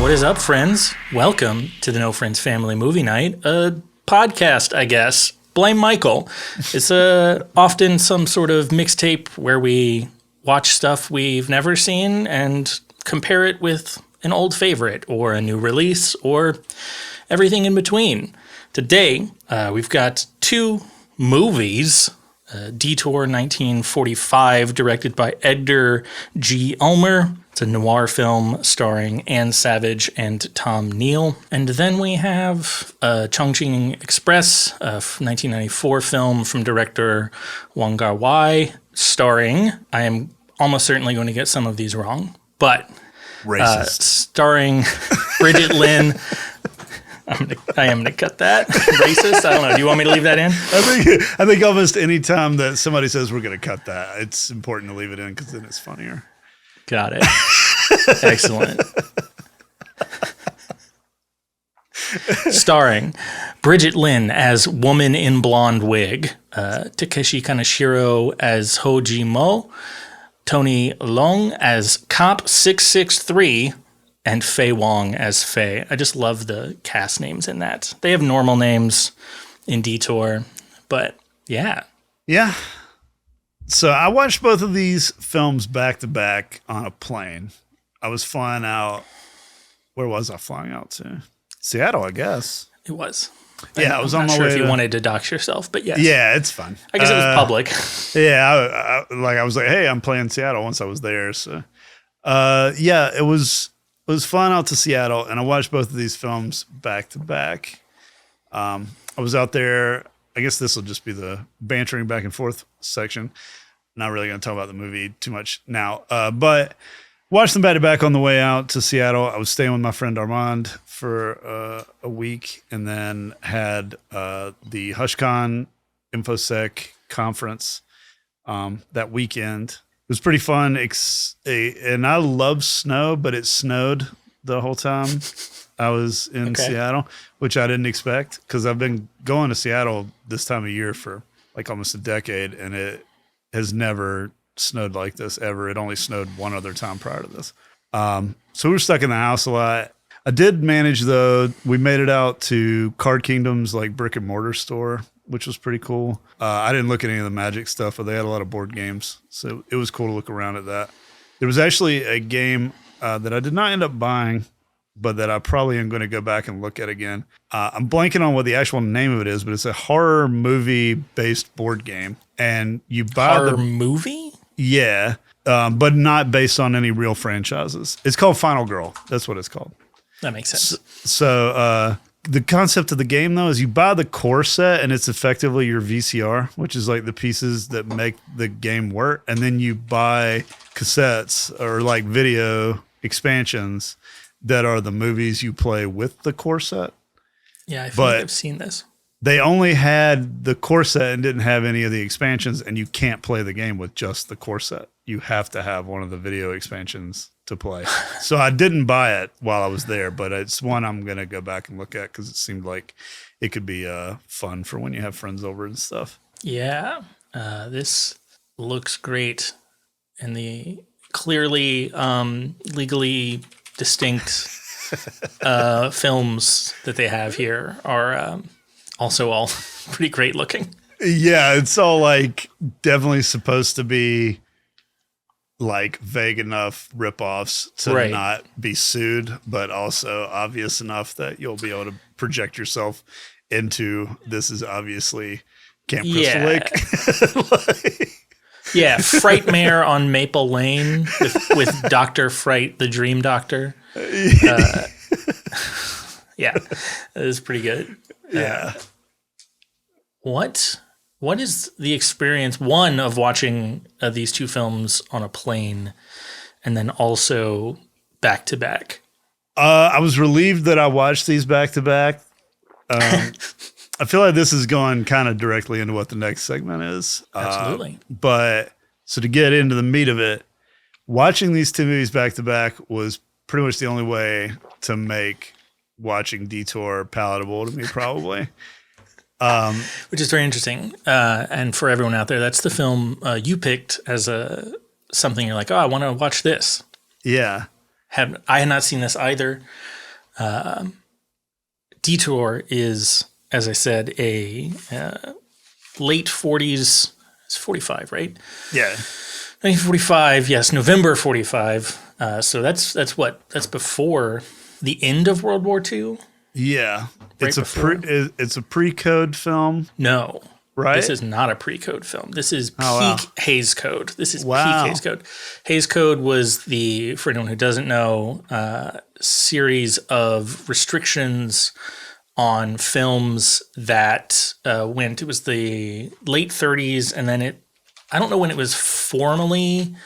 What is up, friends? Welcome to the No Friends Family Movie Night, a podcast, I guess. Blame Mikal. It's often some sort of mixtape where we watch stuff we've never seen and compare it with an old favorite or a new release or everything in between. Today, we've got two movies. Detour 1945, directed by Edgar G. Ulmer. It's a noir film starring Anne Savage and Tom Neal. And then we have Chungking Express, a 1994 film from director Wong Kar-wai, starring, I am almost certainly going to get some of these wrong, but starring Bridget Lynn. I am going to cut that. Racist? I don't know. Do you want me to leave that in? I think almost any time that somebody says we're going to cut that, it's important to leave it in because then it's funnier. Got it. Excellent. Starring Bridget Lynn as Woman in Blonde Wig, Takeshi Kaneshiro as Hoji Mo, Tony Leung as Cop 663, and Faye Wong as Faye. I just love the cast names in that. They have normal names in Detour, but yeah. Yeah. So I watched both of these films back to back on a plane. I was flying out. Where was I flying out to? Seattle, I guess. It was. Yeah, I was on my way. I'm not sure if you wanted to dox yourself, but yes. Yeah, it's fun. I guess it was public. Yeah, I was like, hey, I'm playing Seattle once I was there. So, yeah, it was flying out to Seattle, and I watched both of these films back to back. I was out there. I guess this will just be the bantering back and forth section. Not really going to talk about the movie too much now, but watched them back to back on the way out to Seattle. I was staying with my friend Armand for a week, and then had the HushCon InfoSec conference that weekend. It was pretty fun, and I love snow, but it snowed the whole time I was in Seattle, which I didn't expect because I've been going to Seattle this time of year for like almost a decade, and it has never snowed like this ever. It only snowed one other time prior to this. So we were stuck in the house a lot. I did manage, though. We made it out to Card Kingdom's like brick and mortar store, which was pretty cool. I didn't look at any of the Magic stuff, but they had a lot of board games. So it was cool to look around at that. There was actually a game that I did not end up buying, but that I probably am going to go back and look at again. I'm blanking on what the actual name of it is, but it's a horror movie-based board game. And you buy horror movie? Yeah, but not based on any real franchises. It's called Final Girl. That's what it's called. That makes sense. So the concept of the game, though, is you buy the core set, and it's effectively your VCR, which is like the pieces that make the game work. And then you buy cassettes or like video expansions that are the movies you play with the core set. Yeah, I think I've seen this. They only had the core set and didn't have any of the expansions, and you can't play the game with just the core set. You have to have one of the video expansions to play. So I didn't buy it while I was there, but it's one I'm going to go back and look at because it seemed like it could be fun for when you have friends over and stuff. Yeah, this looks great. And the clearly legally distinct films that they have here are also all pretty great looking. Yeah, it's all like definitely supposed to be like vague enough ripoffs to not be sued, but also obvious enough that you'll be able to project yourself into this is obviously Camp Crystal Lake. Yeah, Frightmare on Maple Lane with Dr. Fright, the Dream Doctor. Yeah, that is pretty good. Yeah. What is the experience, one, of watching these two films on a plane and then also back to back? I was relieved that I watched these back to back. I feel like this is going kind of directly into what the next segment is. Absolutely. But so to get into the meat of it, watching these two movies back to back was pretty much the only way to make watching Detour palatable to me, probably. Which is very interesting. And for everyone out there, that's the film you picked as something you're like, oh, I want to watch this. Yeah. I had not seen this either. Detour is, as I said, a late 40s. It's 45, right? Yeah. 1945. Yes, November 45. So that's what? That's before the end of World War II. Yeah. Right It's a pre-code film. No. Right? This is not a pre-code film. This is peak Hays Code. This is peak Hays Code. Hays Code was for anyone who doesn't know, series of restrictions on films that it was the late 30s, and then I don't know when it was formally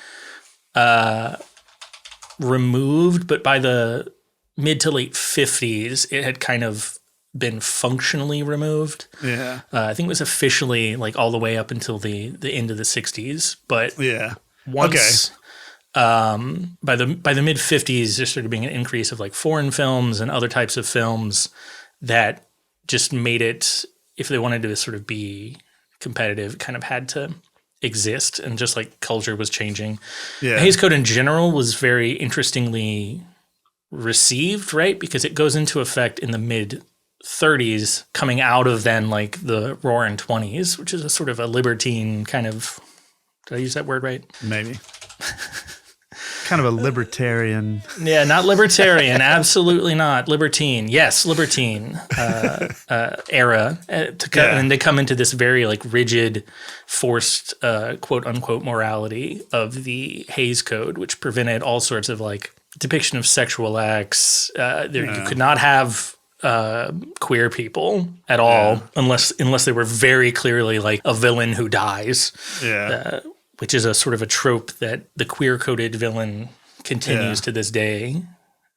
removed, but by the mid to late 50s, it had kind of been functionally removed. Yeah. I think it was officially like all the way up until the end of the 60s. But once by the mid 50s, there started being an increase of like foreign films and other types of films that just made it, if they wanted to sort of be competitive, kind of had to exist, and just like culture was changing. Yeah. Hays Code in general was very interestingly received, right? Because it goes into effect in the mid 30s, coming out of then like the Roaring 20s, which is a sort of a libertine kind of, did I use that word right? Maybe. Kind of a libertarian. Yeah, not libertarian. Absolutely not. Libertine. Yes, libertine era. And they come into this very like rigid, forced, quote unquote, morality of the Hays Code, which prevented all sorts of like depiction of sexual acts. You could not have queer people at all unless they were very clearly like a villain who dies. Yeah. Which is a sort of a trope that the queer-coded villain continues to this day.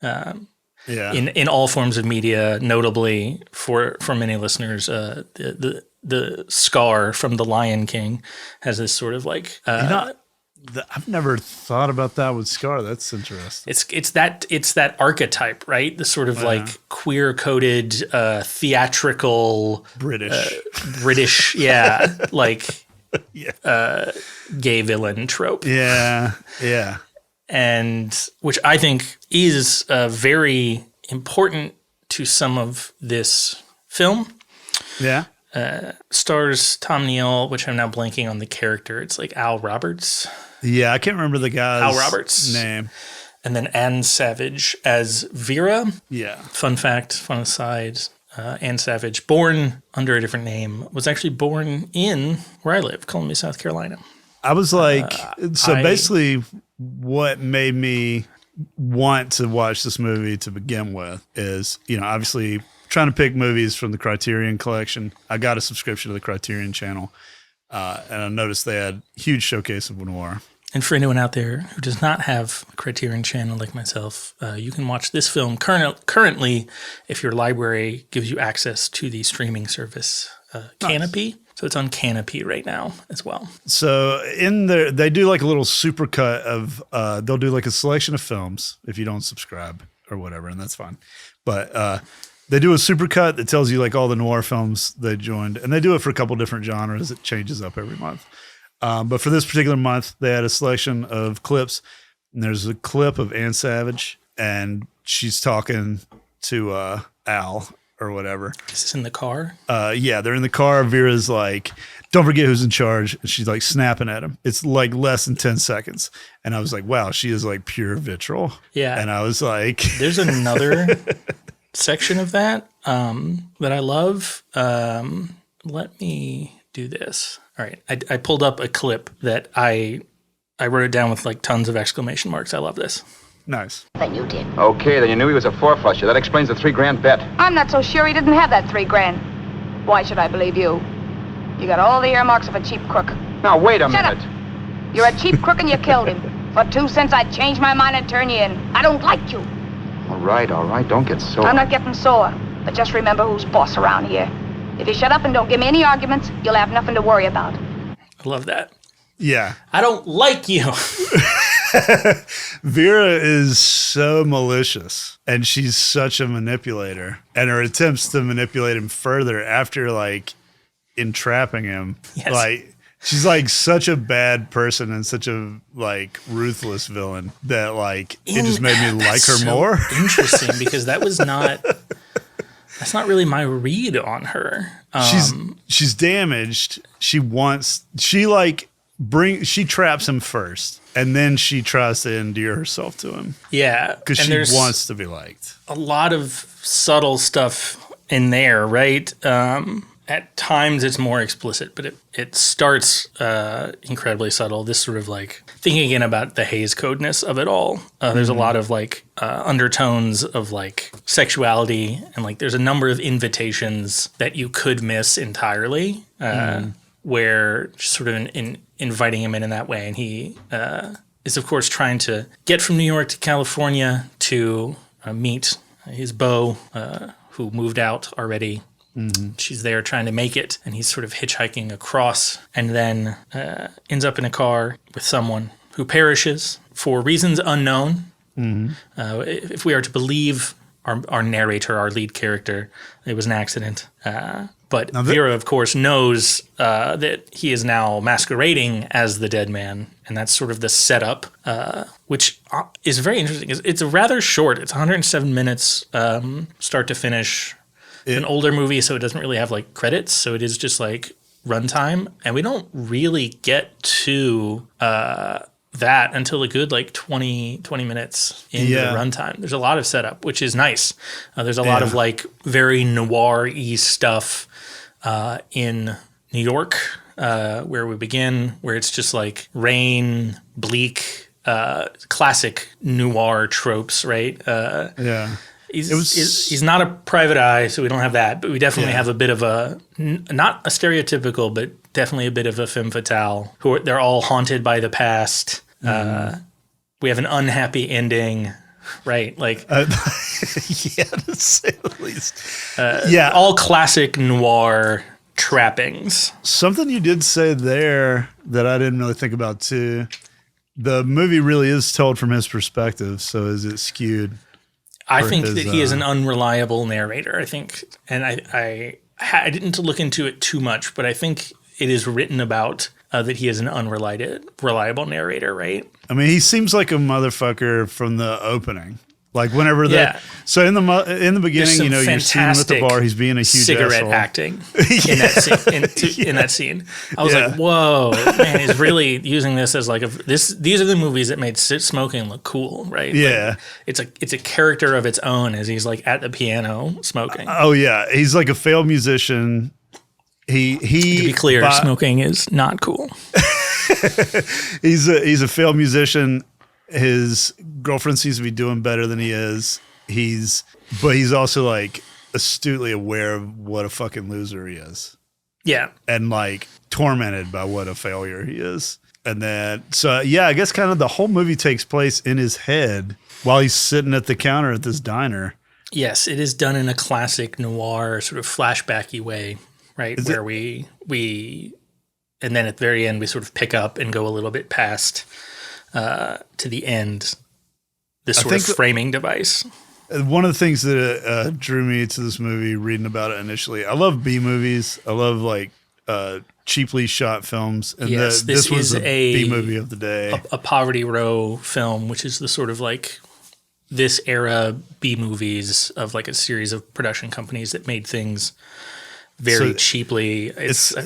In all forms of media, notably for many listeners, the Scar from The Lion King has this sort of like. I've never thought about that with Scar. That's interesting. It's that archetype, right? The sort of like queer-coded, theatrical British, like. Gay villain trope. Yeah. And which I think is very important to some of this film. Yeah. Stars Tom Neal, which I'm now blanking on the character. It's like Al Roberts. Yeah, I can't remember the guy's Al Roberts' name. And then Anne Savage as Vera. Yeah. Fun fact, fun aside. Anne Savage, born under a different name, was actually born in where I live, Columbia, South Carolina. I was like, basically what made me want to watch this movie to begin with is, obviously trying to pick movies from the Criterion collection. I got a subscription to the Criterion channel, and I noticed they had a huge showcase of noir. And for anyone out there who does not have a Criterion channel like myself, you can watch this film currently if your library gives you access to the streaming service Canopy. So it's on Canopy right now as well. So in there, they do like a little supercut of, they'll do like a selection of films if you don't subscribe or whatever, and that's fine. But they do a supercut that tells you like all the noir films they joined, and they do it for a couple different genres. It changes up every month. But for this particular month, they had a selection of clips. And there's a clip of Anne Savage, and she's talking to Al or whatever. Is this in the car? Yeah, they're in the car. Vera's like, don't forget who's in charge. And she's like snapping at him. It's like less than 10 seconds. And I was like, wow, she is like pure vitriol. Yeah. And I was like... There's another section of that that I love. Let me do this. All right, I pulled up a clip that I wrote it down with like tons of exclamation marks. I love this. Nice. Then you did. Okay, then you knew he was a four-flusher. That explains the $3,000 bet. I'm not so sure he didn't have that $3,000. Why should I believe you? You got all the earmarks of a cheap crook. Now, wait a minute. minute. Up. You're a cheap crook and you killed him. For 2 cents, I'd change my mind and turn you in. I don't like you. All right. Don't get sore. I'm not getting sore. But just remember who's boss around here. If you shut up and don't give me any arguments, you'll have nothing to worry about. I love that. Yeah. I don't like you. Vera is so malicious, and she's such a manipulator. And her attempts to manipulate him further after, like, entrapping him, like, She's like such a bad person and such a like ruthless villain that like it just made me like her more. Interesting, because that's not really my read on her. She's damaged. She traps him first, and then she tries to endear herself to him. Yeah, because she wants to be liked. A lot of subtle stuff in there, right? At times it's more explicit, but it starts incredibly subtle. This sort of like thinking again about the Hays Codeness of it all. There's a lot of like undertones of like sexuality, and like there's a number of invitations that you could miss entirely, where sort of inviting him in that way, and he is of course trying to get from New York to California to meet his beau, who moved out already. Mm-hmm. She's there trying to make it, and he's sort of hitchhiking across, and then ends up in a car with someone who perishes for reasons unknown. Mm-hmm. If we are to believe our narrator, our lead character, it was an accident. But Vera, of course, knows that he is now masquerading as the dead man, and that's sort of the setup, which is very interesting. It's rather short. It's 107 minutes, start to finish. It's an older movie, so it doesn't really have like credits. So it is just like runtime, and we don't really get to that until a good like 20 minutes into the runtime. There's a lot of setup, which is nice. There's a lot of like very noir-y stuff in New York, where we begin, where it's just like rain, bleak, classic noir tropes, right? He's not a private eye, so we don't have that, but we definitely have a bit of not a stereotypical, but definitely a bit of a femme fatale. They're all haunted by the past. We have an unhappy ending, right? Like, to say the least. All classic noir trappings. Something you did say there that I didn't really think about too. The movie really is told from his perspective, so is it skewed? I think that he is an unreliable narrator. I think, and I didn't look into it too much, but I think it is written about that he is an unreliable narrator, right? I mean, he seems like a motherfucker from the opening. Like whenever so in the beginning, you know, you're seeing him at the bar, he's being a huge cigarette asshole. acting in that scene. I was like, whoa, man, he's really using this as like these are the movies that made smoking look cool, right? Yeah, like, it's a character of its own as he's like at the piano smoking. Oh yeah, he's like a failed musician. He to be clear, smoking is not cool. He's a failed musician. His girlfriend seems to be doing better than he is. But he's also like astutely aware of what a fucking loser he is. Yeah. And like tormented by what a failure he is. And then, I guess kind of the whole movie takes place in his head while he's sitting at the counter at this diner. Yes, it is done in a classic noir sort of flashbacky way, right? Where we and then at the very end we sort of pick up and go a little bit past to the end, this sort of framing device. One of the things that drew me to this movie, reading about it initially, I love B movies. I love like cheaply shot films. And yes, this was a B movie of the day. A Poverty Row film, which is the sort of like this era B movies of like a series of production companies that made things very cheaply. It's like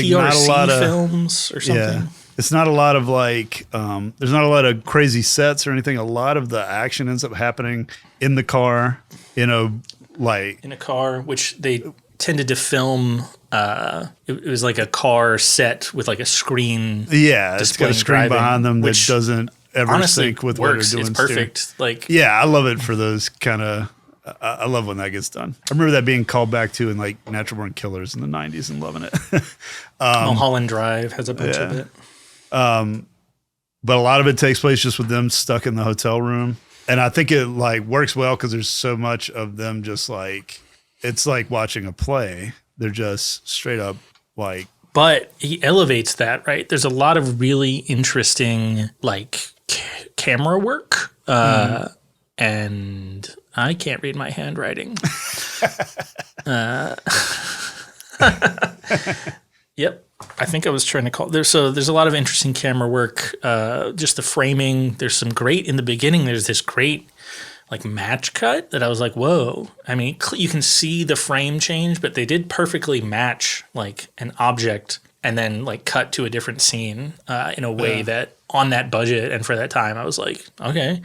PRC not a lot of films or something. Yeah. It's not a lot of like, there's not a lot of crazy sets or anything. A lot of the action ends up happening in the car, in a car, which they tended to film. It was like a car set with like a screen. Yeah, it's got a screen behind them that doesn't ever sync with what they're doing. It's perfect. I love it for those kind of. I love when that gets done. I remember that being called back to in like Natural Born Killers in the 90s and loving it. Mulholland Drive has a bunch of it. But a lot of it takes place just with them stuck in the hotel room. And I think it like works well because there's so much of them just like, it's like watching a play. They're just straight up like. But he elevates that, right? There's a lot of really interesting like camera work. And I can't read my handwriting. Yep. I think I was trying to call there's a lot of interesting camera work. Just the framing. There's some great in the beginning. There's this great like match cut that I was like, whoa. I mean, you can see the frame change, but they did perfectly match like an object and then like cut to a different scene in a way that on that budget and for that time, I was like, okay.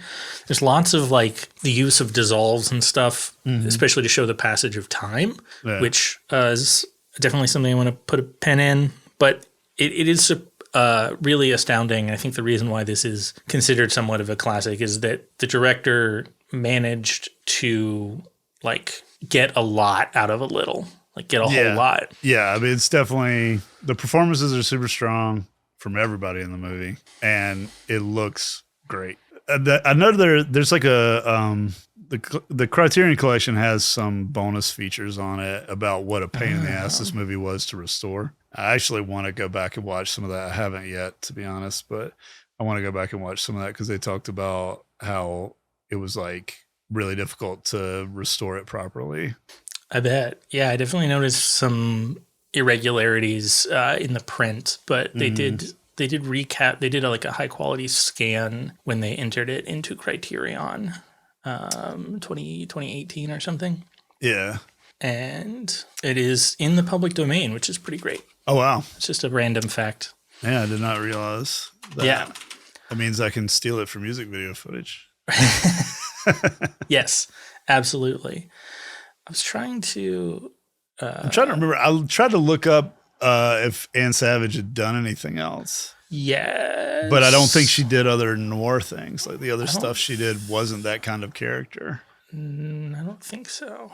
There's lots of like the use of dissolves and stuff, especially to show the passage of time, which is definitely something I want to put a pin in. But it is really astounding. I think the reason why this is considered somewhat of a classic is that the director managed to like get a lot out of a little, like get a whole lot. Yeah, I mean, it's definitely, the performances are super strong from everybody in the movie, and it looks great. I know there's like the Criterion Collection has some bonus features on it about what a pain in the ass this movie was to restore. I actually want to go back and watch some of that. I haven't yet, to be honest, but I want to go back and watch some of that because they talked about how it was like really difficult to restore it properly. I bet. Yeah, I definitely noticed some irregularities in the print, but they did recap. They did like a high quality scan when they entered it into Criterion, 2018 or something. Yeah. And it is in the public domain, which is pretty great. Oh, wow. It's just a random fact. Yeah, I did not realize that. Yeah. That means I can steal it for music video footage. Yes, absolutely. I was trying to... I'm trying to remember. I tried to look up if Anne Savage had done anything else. Yes. But I don't think she did other noir things. Like the other stuff she did wasn't that kind of character. I don't think so.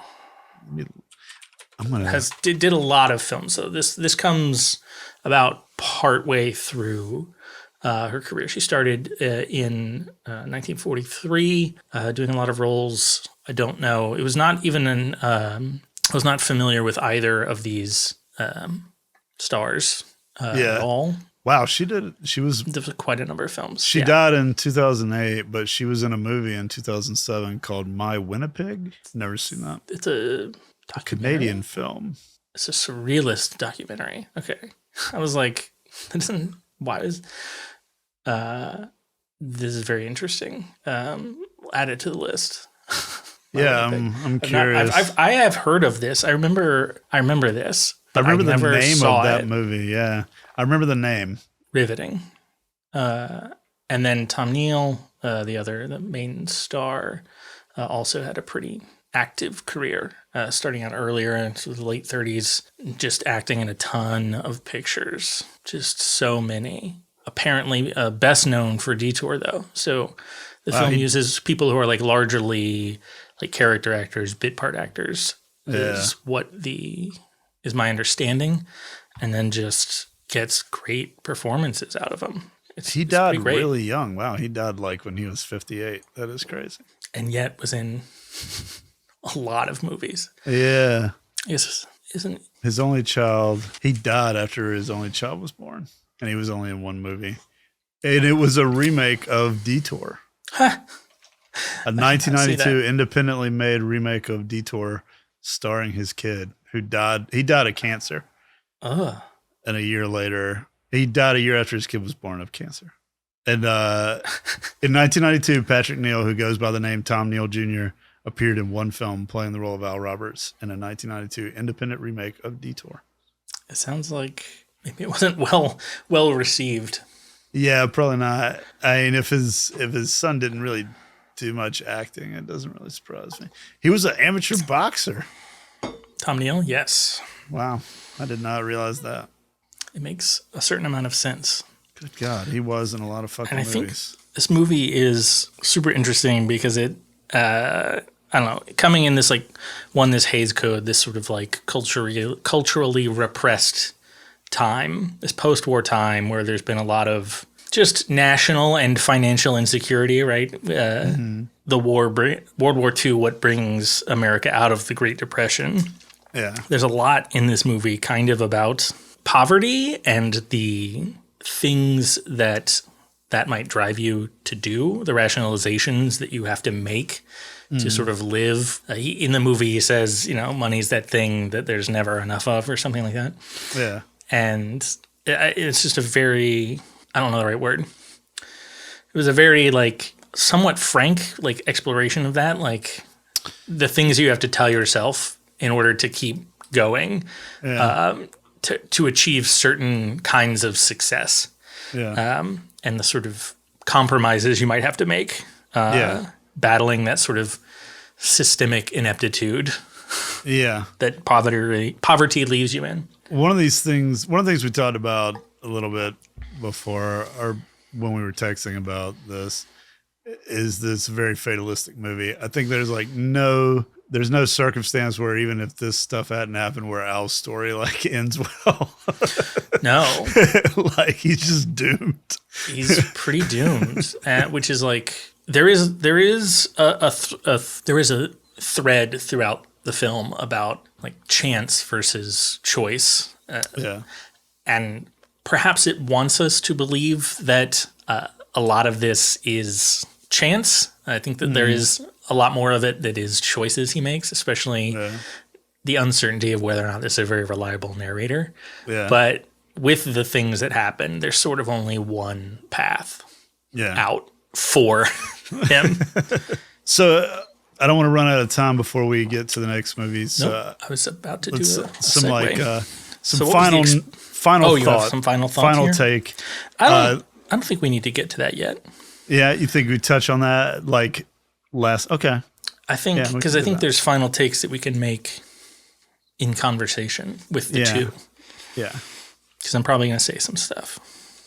I'm gonna Did a lot of films. So this comes about partway through her career. She started in 1943, doing a lot of roles. I don't know. It was not even I was not familiar with either of these stars at all. Wow, there was quite a number of films. She died in 2008, but she was in a movie in 2007 called My Winnipeg. Never seen that. It's a Canadian film. It's a surrealist documentary. Okay. I was like, why is this is very interesting. Add it to the list. Yeah, I'm curious. I have heard of this. I remember this. I remember the name of that movie. Yeah, I remember the name. Riveting. And then Tom Neal, the main star, also had a pretty active career, starting out earlier into the late 30s, just acting in a ton of pictures, just so many. Apparently, best known for Detour, though. So the film uses people who are like largely like character actors, bit part actors, is my understanding, and then just gets great performances out of them. He died really young. Wow, he died like when he was 58. That is crazy. And yet was in a lot of movies. Yeah. Isn't his only child? He died after his only child was born, and he was only in one movie, and it was a remake of Detour. A 1992 independently made remake of Detour, starring his kid who died. He died of cancer. And a year later, he died a year after his kid was born of cancer. And in 1992, Patrick Neal, who goes by the name Tom Neal Jr., appeared in one film playing the role of Al Roberts in a 1992 independent remake of Detour. It sounds like maybe it wasn't well received. Yeah, probably not. I mean, if his son didn't really do much acting, it doesn't really surprise me. He was an amateur boxer. Tom Neal, yes. Wow, I did not realize that. It makes a certain amount of sense. Good God, he was in a lot of fucking movies. And I think this movie is super interesting because it, I don't know, coming in this this Hays Code, this sort of like culturally repressed time, this post-war time where there's been a lot of just national and financial insecurity, right? The World War II, what brings America out of the Great Depression. Yeah. There's a lot in this movie kind of about poverty and the things that might drive you to do, the rationalizations that you have to make to sort of live. In the movie, he says, money's that thing that there's never enough of or something like that. Yeah. and it's just a very, I don't know the right word. It was a very like somewhat frank like exploration of that, like the things you have to tell yourself in order to keep going, to achieve certain kinds of success, and the sort of compromises you might have to make, battling that sort of systemic ineptitude that poverty leaves you in. One of the things we talked about a little bit before, or when we were texting about this, is this very fatalistic movie. I think there's no circumstance where even if this stuff hadn't happened where Al's story like ends well. No. Like he's just doomed. He's pretty doomed, which is like there is a thread throughout the film about like chance versus choice. And perhaps it wants us to believe that a lot of this is chance. I think that there is a lot more of it that is choices he makes, especially the uncertainty of whether or not this is a very reliable narrator. But with the things that happen, there's sort of only one path out for him. So I don't want to run out of time before we get to the next movies. Nope, I was about to do some segue. Some final you thought. Have some final thoughts Final here? take. I don't think we need to get to that yet. Yeah, you think we touch on that like last? Okay. I think because I think there's final takes that we can make in conversation with the two. Yeah. Because I'm probably going to say some stuff.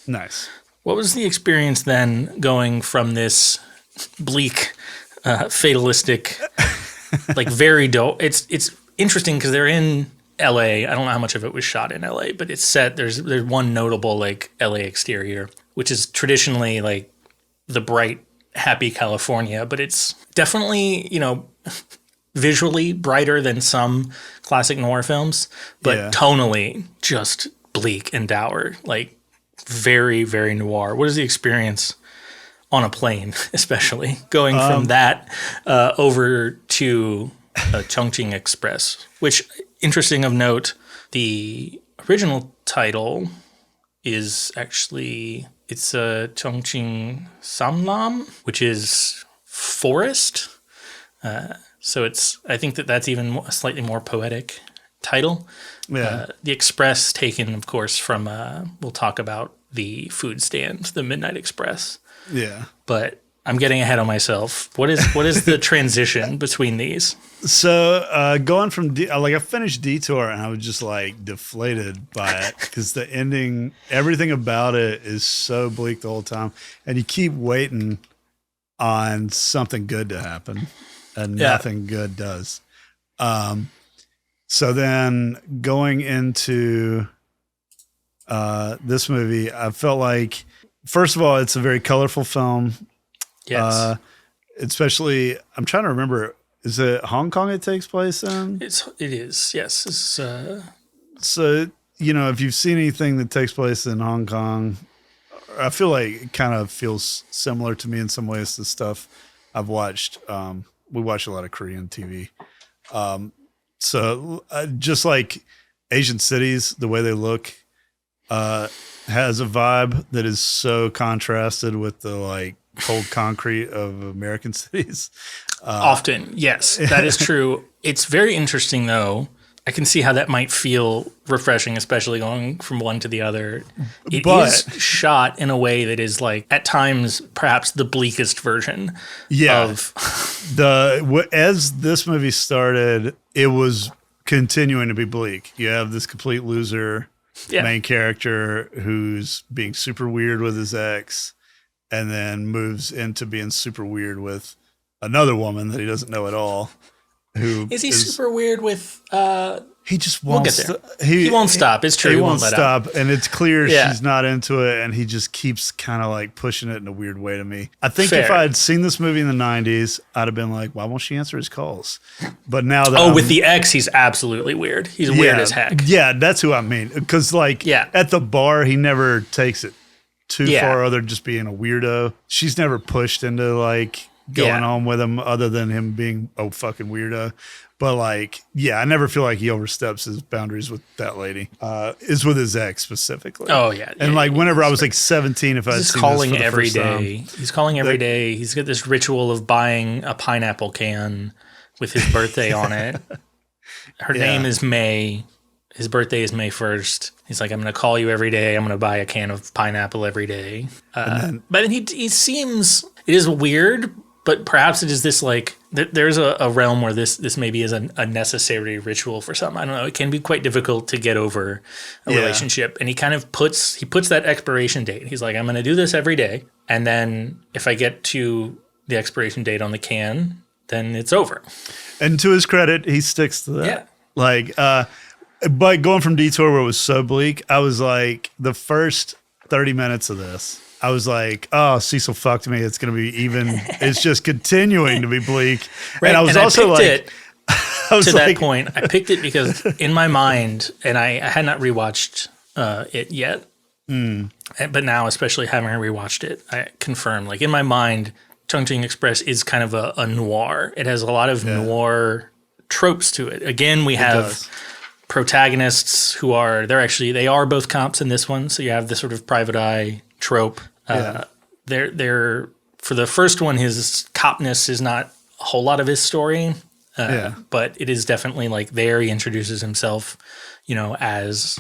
Nice. What was the experience then going from this bleak, fatalistic, like very dull? It's interesting because they're in LA. I don't know how much of it was shot in LA, but it's set. There's one notable like LA exterior, which is traditionally like the bright, happy California, but it's definitely, visually brighter than some classic noir films, but tonally just bleak and dour, like very, very noir. What is the experience on a plane, especially going from that over to Chungking Express, which, interesting of note, the original title is actually, it's Chungking Samlam, which is forest. So I think that's even a slightly more poetic title. The Express taken, of course, from, we'll talk about the food stand, the Midnight Express. Yeah. But I'm getting ahead of myself. What is the transition between these? So going from I finished Detour and I was just like deflated by it because the ending, everything about it is so bleak the whole time, and you keep waiting on something good to happen, and nothing good does. So then going into this movie, I felt like, first of all, it's a very colorful film. Yes. Especially, I'm trying to remember, is it Hong Kong it takes place in? It is, yes. So, if you've seen anything that takes place in Hong Kong, I feel like it kind of feels similar to me in some ways to stuff I've watched. We watch a lot of Korean TV. So just like Asian cities, the way they look has a vibe that is so contrasted with the like cold concrete of American cities. Often, yes, that is true. It's very interesting, though. I can see how that might feel refreshing, especially going from one to the other. It is shot in a way that is like, at times, perhaps the bleakest version of... As this movie started, it was continuing to be bleak. You have this complete loser main character who's being super weird with his ex, and then moves into being super weird with another woman that he doesn't know at all. Who is super weird with? He just won't. He won't stop. It's true. He won't stop, and it's clear she's not into it, and he just keeps kind of like pushing it in a weird way to me. I think if I had seen this movie in the '90s, I'd have been like, "Why won't she answer his calls?" But now that with the ex, he's absolutely weird. He's weird as heck. Yeah, that's who I mean. Because at the bar, he never takes it too far, other than just being a weirdo. She's never pushed into like going on with him other than him being a fucking weirdo. But like, yeah, I never feel like he oversteps his boundaries with that lady. Is with his ex specifically. Oh yeah. And like whenever I was like 17, if I He's calling every day. He's calling every day. He's got this ritual of buying a pineapple can with his birthday on it. Her name is May. His birthday is May 1st. He's like, I'm going to call you every day. I'm going to buy a can of pineapple every day. But then he seems, it is weird, but perhaps it is this like, there's a realm where this maybe is a necessary ritual for something. I don't know. It can be quite difficult to get over a relationship. And he kind of puts that expiration date. He's like, I'm going to do this every day. And then if I get to the expiration date on the can, then it's over. And to his credit, he sticks to that. Yeah. Like, but going from Detour where it was so bleak, I was like, the first 30 minutes of this, I was like, oh, Cecil fucked me. It's going to be even, it's just continuing to be bleak. Right. And I was also like, to that point, I picked it because in my mind, and I had not rewatched it yet, but now, especially having rewatched it, I confirm, like in my mind, Chungking Express is kind of a noir. It has a lot of noir tropes to it. Again, we have protagonists who are, they are both cops in this one. So you have the sort of private eye trope. They're for the first one, his copness is not a whole lot of his story. But it is definitely like there he introduces himself, as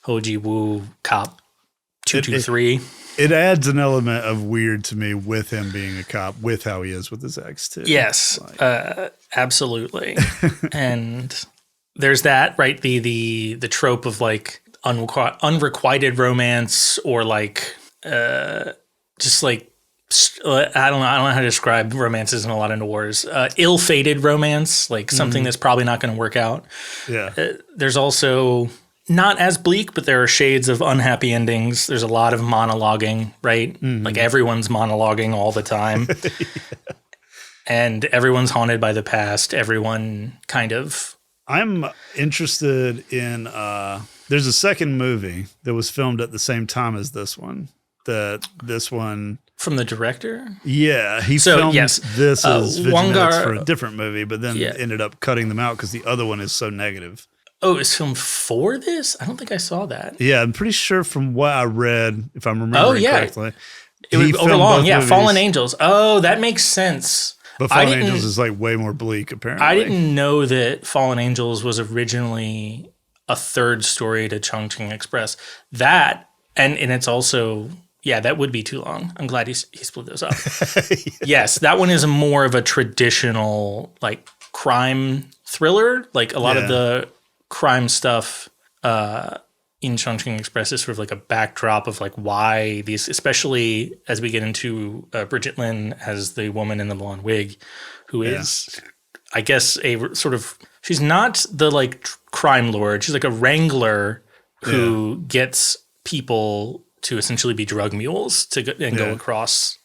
Ho-ji Woo cop 223. It adds an element of weird to me with him being a cop, with how he is with his ex too. Yes, absolutely. And there's that, right? The trope of like unrequited romance, or like just like I don't know how to describe romances in a lot of noirs. Ill-fated romance, like something that's probably not going to work out. Yeah. There's also not as bleak, but there are shades of unhappy endings. There's a lot of monologuing, right? Like everyone's monologuing all the time. And everyone's haunted by the past. Everyone kind of... I'm interested in... there's a second movie that was filmed at the same time as this one. This one... From the director? Yeah. He filmed this as vignettes for a different movie, but then ended up cutting them out because the other one is so negative. Oh, it's filmed for this? I don't think I saw that. Yeah, I'm pretty sure from what I read, if I'm remembering correctly. It was overlong. Yeah, movies. Fallen Angels. Oh, that makes sense. But Fallen Angels is like way more bleak, apparently. I didn't know that Fallen Angels was originally a third story to Chungking Express. That, and it's also... Yeah, that would be too long. I'm glad he split those up. Yes, that one is more of a traditional like crime thriller. Like a lot of the crime stuff in Chungking Express is sort of like a backdrop of like why these, especially as we get into Bridget Lynn as the woman in the blonde wig, who is, I guess, a sort of, she's not the like crime lord. She's like a wrangler who gets people to essentially be drug mules to go across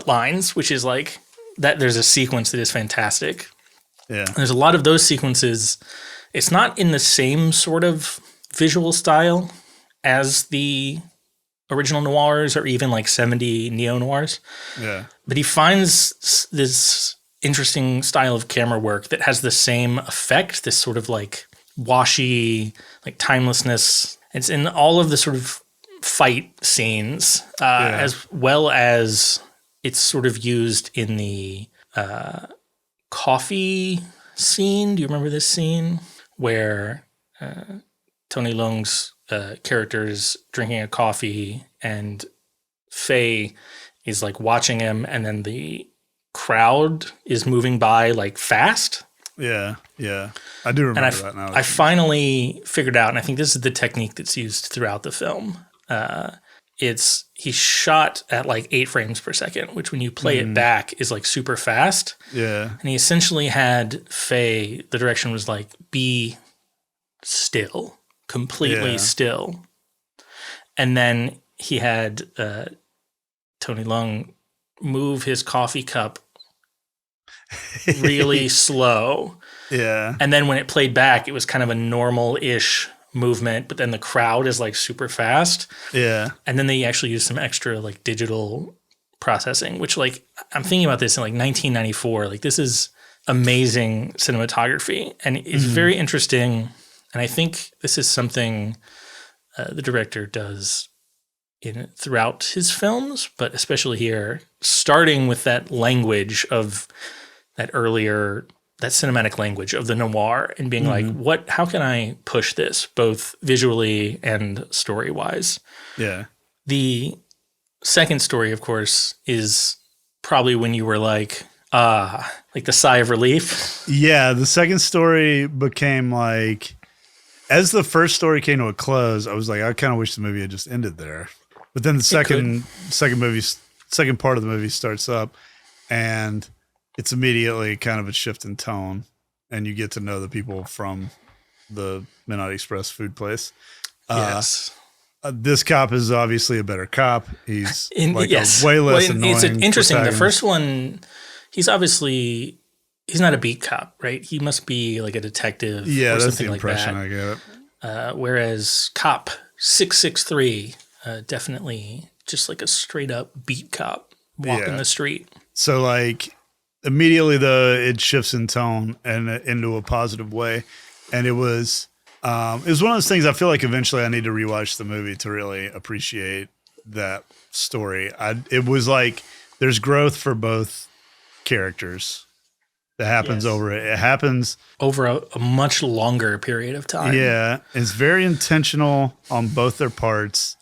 lines, which is like that. There's a sequence that is fantastic. Yeah, there's a lot of those sequences. It's not in the same sort of visual style as the original noirs or even like 70 neo-noirs. Yeah, but he finds this interesting style of camera work that has the same effect. This sort of like washy, like timelessness. It's in all of the sort of fight scenes, as well as it's sort of used in the coffee scene. Do you remember this scene where Tony Leung's character is drinking a coffee and Faye is like watching him, and then the crowd is moving by like fast? Yeah. I do remember that now. I finally figured out, and I think this is the technique that's used throughout the film. He's shot at like 8 frames per second, which when you play it back is like super fast. Yeah. And he essentially had Faye, the direction was like, be still, completely still. And then he had Tony Leung move his coffee cup really slow. Yeah. And then when it played back, it was kind of a normal-ish movement, but then the crowd is like super fast. Yeah. And then they actually use some extra like digital processing, which like I'm thinking about this in like 1994. Like this is amazing cinematography, and it's very interesting. And I think this is something the director does throughout his films, but especially here, starting with that language of that cinematic language of the noir, and being like, how can I push this both visually and story wise? Yeah. The second story, of course, is probably when you were like the sigh of relief. Yeah, the second story became like, as the first story came to a close, I was like, I kind of wish the movie had just ended there. But then the second part of the movie starts up, and it's immediately kind of a shift in tone, and you get to know the people from the Midnight Express food place. Yes. This cop is obviously a better cop. He's a way less annoying. It's interesting. protagonist. The first one, he's not a beat cop, right? He must be like a detective. Yeah, or that's something the impression like that. I get. Whereas cop 663, definitely just like a straight up beat cop walking the street. So like immediately it shifts in tone and into a positive way, and it was one of those things. I feel like eventually I need to rewatch the movie to really appreciate that story. It was like there's growth for both characters that happens it happens over a much longer period of time. Yeah, it's very intentional on both their parts,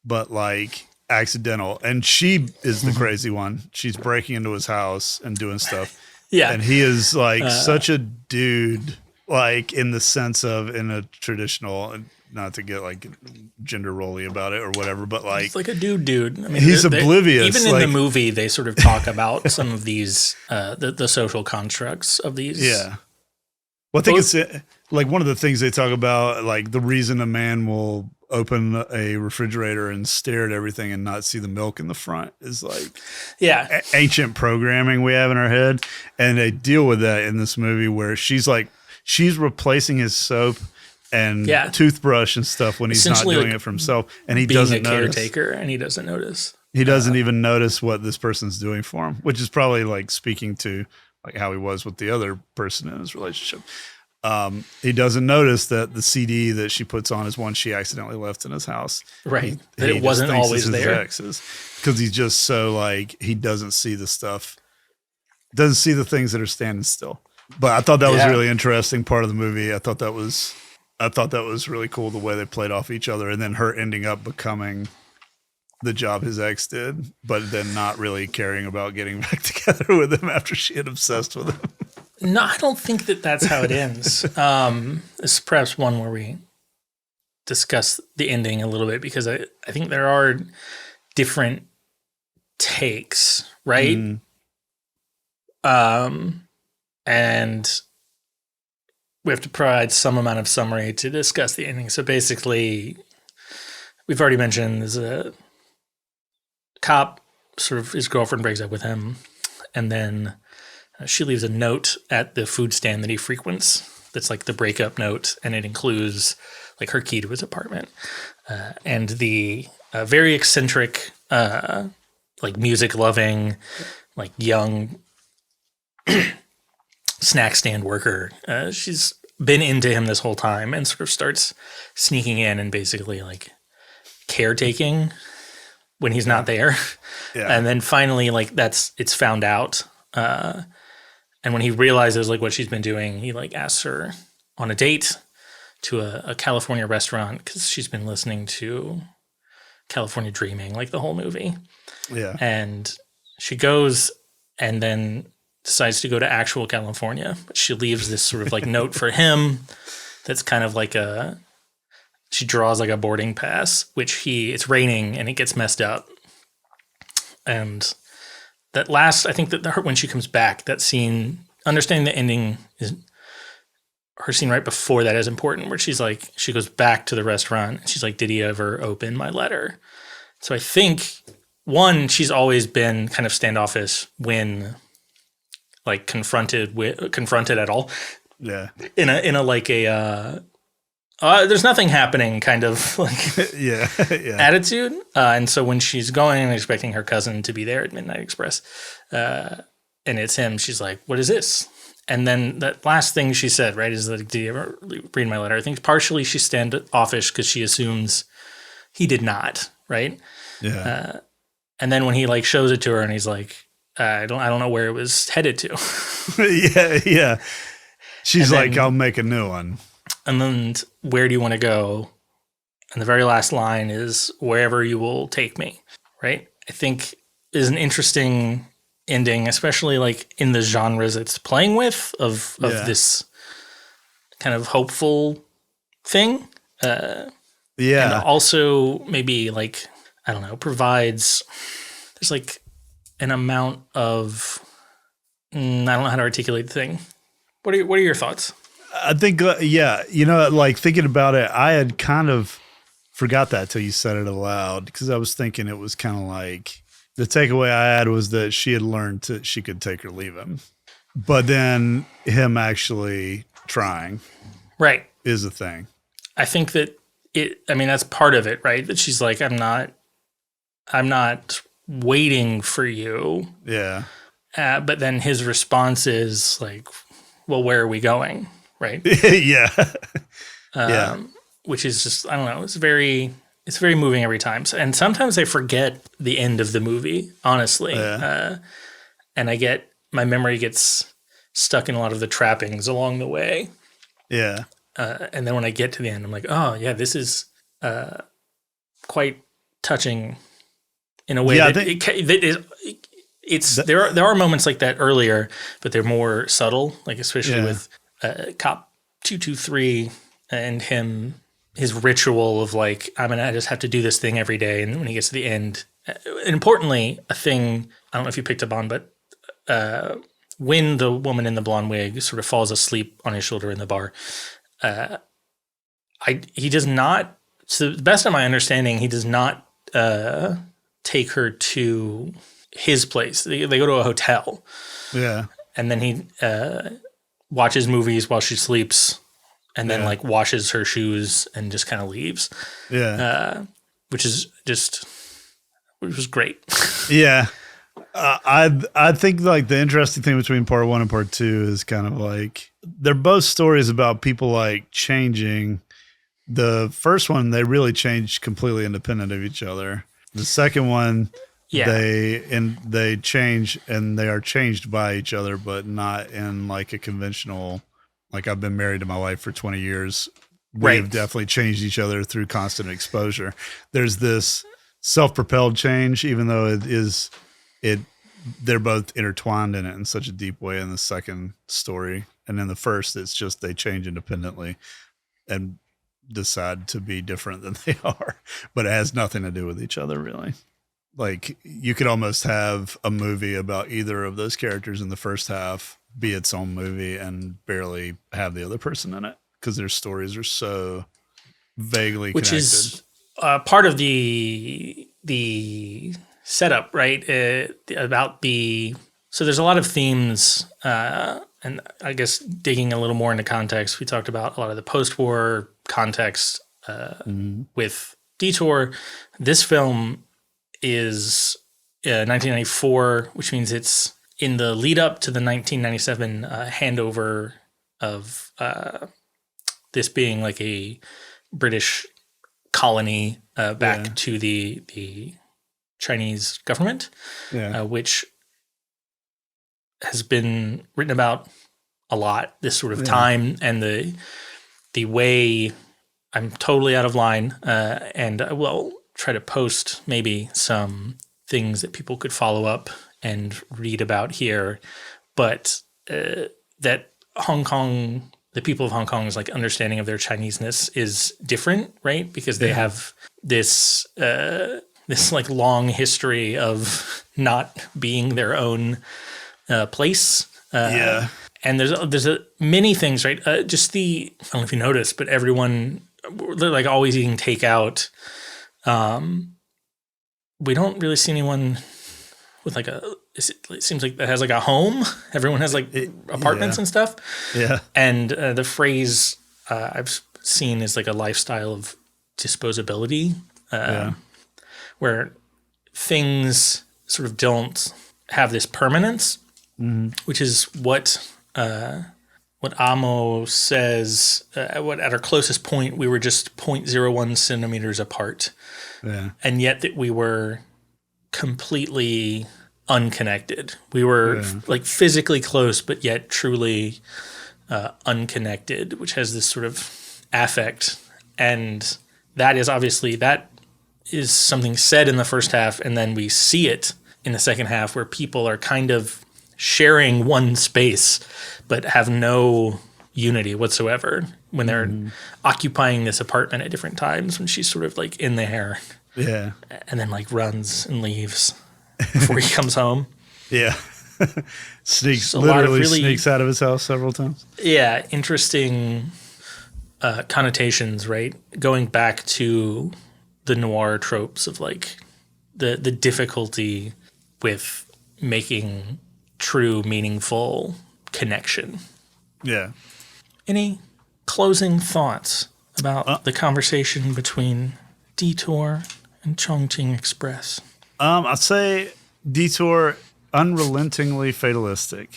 but like accidental. And she is the crazy one. She's breaking into his house and doing stuff. Yeah, and he is like such a dude, like in the sense of in a traditional, not to get like gender rolly about it or whatever, but like it's like a dude. I mean, he's oblivious. Even in the movie, they sort of talk about some of these the social constructs of these. Yeah. Well, I think it's like one of the things they talk about, like the reason a man will open a refrigerator and stare at everything and not see the milk in the front is like ancient programming we have in our head. And they deal with that in this movie where she's replacing his soap and toothbrush and stuff when he's not doing it for himself. And he doesn't notice. Caretaker, and he doesn't notice. He doesn't even notice what this person's doing for him, which is probably like speaking to like how he was with the other person in his relationship. He doesn't notice that the CD that she puts on is one she accidentally left in his house. Right. That it wasn't always there. Because he's just so like, he doesn't see the stuff, doesn't see the things that are standing still. But I thought that was a really interesting part of the movie. I thought that was really cool, the way they played off each other, and then her ending up becoming the job his ex did, but then not really caring about getting back together with him after she had obsessed with him. No, I don't think that's how it ends. This is perhaps one where we discuss the ending a little bit, because I think there are different takes, right? And we have to provide some amount of summary to discuss the ending. So basically, we've already mentioned there's a cop, sort of his girlfriend breaks up with him, and then she leaves a note at the food stand that he frequents. That's like the breakup note, and it includes like her key to his apartment. And the very eccentric, like music loving, like young snack stand worker. She's been into him this whole time and sort of starts sneaking in and basically like caretaking when he's not there. Yeah. And then finally, like it's found out. And when he realizes like what she's been doing, he like asks her on a date to a California restaurant, because she's been listening to California Dreaming like the whole movie. Yeah. And she goes and then decides to go to actual California, but she leaves this sort of like note for him that's kind of like she draws like a boarding pass, which it's raining and it gets messed up. And that last, I think that when she comes back, that scene, understanding the ending, is her scene right before that is important, where she's like, she goes back to the restaurant and she's like, did he ever open my letter? So I think, one, she's always been kind of standoffish when like confronted at all. Yeah. In a there's nothing happening kind of like yeah. attitude. And so when she's going and expecting her cousin to be there at Midnight Express, and it's him, she's like, what is this? And then that last thing she said, right, is like, did you ever read my letter? I think partially she's standoffish because she assumes he did not, right? Yeah. And then when he like shows it to her and he's like, I don't know where it was headed to. yeah. She's And like, then- I'll make a new one. And then where do you want to go? And the very last line is wherever you will take me, right? I think is an interesting ending, especially like in the genres it's playing with of this kind of hopeful thing. And also maybe like, I don't know, provides, there's like an amount of, I don't know how to articulate the thing. What are your thoughts? I think, like thinking about it, I had kind of forgot that till you said it aloud because I was thinking it was kind of like the takeaway I had was that she had learned she could take or leave him. But then him actually trying is a thing. I think that that's part of it, right? That she's like, I'm not waiting for you. Yeah. But then his response is like, well, where are we going? Right. yeah. Which is just, I don't know. It's very moving every time. And sometimes I forget the end of the movie, honestly. Yeah. And my memory gets stuck in a lot of the trappings along the way. Yeah. And then when I get to the end, I'm like, oh yeah, this is quite touching in a way there are moments like that earlier, but they're more subtle, like especially with Cop 223 and his ritual of like, I just have to do this thing every day. And when he gets to the end, and importantly, a thing, I don't know if you picked up on, but when the woman in the blonde wig sort of falls asleep on his shoulder in the bar, he does not, to the best of my understanding, he does not take her to his place. They go to a hotel. Yeah. And then he watches movies while she sleeps and then like washes her shoes and just kind of leaves. Yeah. Which was great. Yeah. I think like the interesting thing between part 1 and part 2 is kind of like they're both stories about people like changing. The first one, they really changed completely independent of each other. The second one, they change and they are changed by each other, but not in like a conventional, like I've been married to my wife for 20 years. We've definitely changed each other through constant exposure. There's this self-propelled change, even though they're both intertwined in it in such a deep way in the second story. And in the first, it's just they change independently and decide to be different than they are, but it has nothing to do with each other really. Like you could almost have a movie about either of those characters in the first half be its own movie and barely have the other person in it because their stories are so vaguely connected. Which is part of the setup, right? So there's a lot of themes, and I guess digging a little more into context, we talked about a lot of the post-war context with Detour. This film is 1994, which means it's in the lead up to the 1997 handover of this being like a British colony back to the Chinese government, which has been written about a lot, this sort of time and the way. I'm totally out of line, and I will try to post maybe some things that people could follow up and read about here, but that Hong Kong, the people of Hong Kong's like understanding of their Chineseness is different, right? Because they have this like long history of not being their own place. And there's many things, right? I don't know if you noticed, but everyone, they're like always eating takeout. We don't really see anyone with like it seems like that has like a home. Everyone has like apartments and stuff. Yeah. And the phrase I've seen as like a lifestyle of disposability, where things sort of don't have this permanence, which is what Amo says. What at our closest point we were just 0.01 centimeters apart, and yet that we were completely unconnected. We were like physically close, but yet truly unconnected, which has this sort of affect. And that is something said in the first half, and then we see it in the second half where people are kind of sharing one space but have no unity whatsoever when they're occupying this apartment at different times, when she's sort of like in there and then like runs and leaves before he comes home. Sneaks out of his house several times. Interesting connotations, right? Going back to the noir tropes of like the difficulty with making true, meaningful connection. Any closing thoughts about the conversation between Detour and Chungking Express? I'd say Detour, unrelentingly fatalistic.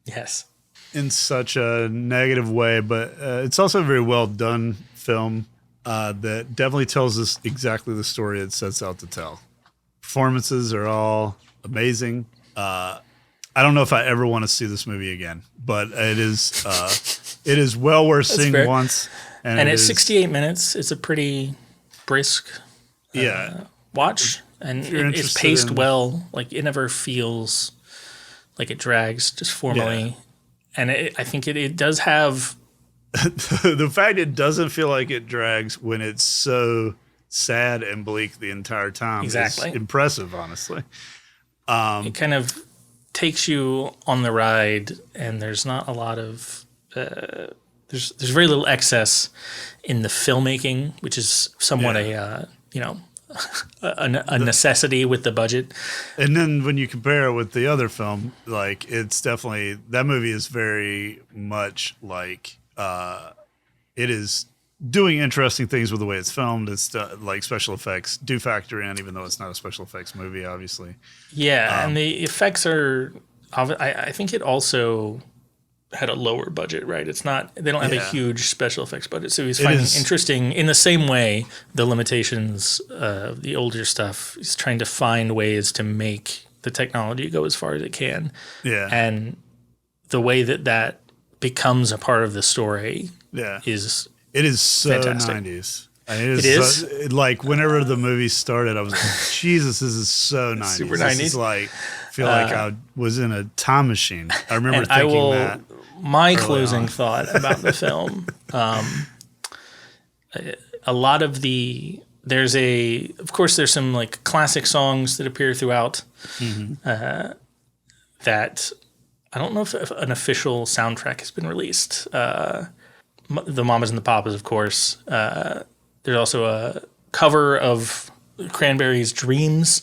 Yes. In such a negative way, but it's also a very well done film that definitely tells us exactly the story it sets out to tell. Performances are all amazing. I don't know if I ever want to see this movie again, but it is well worth seeing fair. Once. And it's 68 minutes. It's a pretty brisk watch, and it's paced well. Like it never feels like it drags just formally. And I think it does have the fact it doesn't feel like it drags when it's so sad and bleak the entire time. Exactly. Is impressive, honestly. It kind of takes you on the ride, and there's not a lot of there's very little excess in the filmmaking, which is somewhat a necessity with the budget. And then when you compare it with the other film, like it's definitely, that movie is very much like it is doing interesting things with the way it's filmed. It's like special effects do factor in, even though it's not a special effects movie, obviously. Yeah, and the effects are, I think it also had a lower budget, right? It's not, they don't have a huge special effects budget. So he's finding interesting, in the same way, the limitations of the older stuff. He's trying to find ways to make the technology go as far as it can. And the way that becomes a part of the story is it is so fantastic. 90s. It is? Like, whenever the movie started, I was like, Jesus, this is so 90s. Super 90s. This is like, I feel like I was in a time machine. I remember thinking that. My closing thought about the film, a lot of of course there's some like classic songs that appear throughout that I don't know if an official soundtrack has been released. The Mamas and the Papas, of course. There's also a cover of Cranberries' Dreams.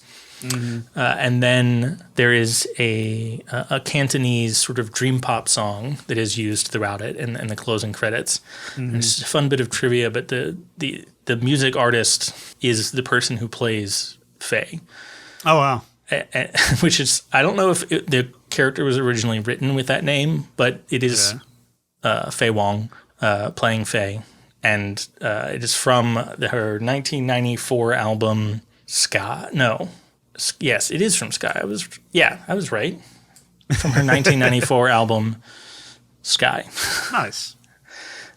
And then there is a Cantonese sort of dream pop song that is used throughout it in the closing credits. And it's just a fun bit of trivia, but the music artist is the person who plays Faye. Oh, wow. Which is, I don't know if the character was originally written with that name, but it is Faye Wong playing Faye. And it is from her 1994 album Sky. No. Yes, it is from Sky. I was right. From her 1994 album Sky. Nice.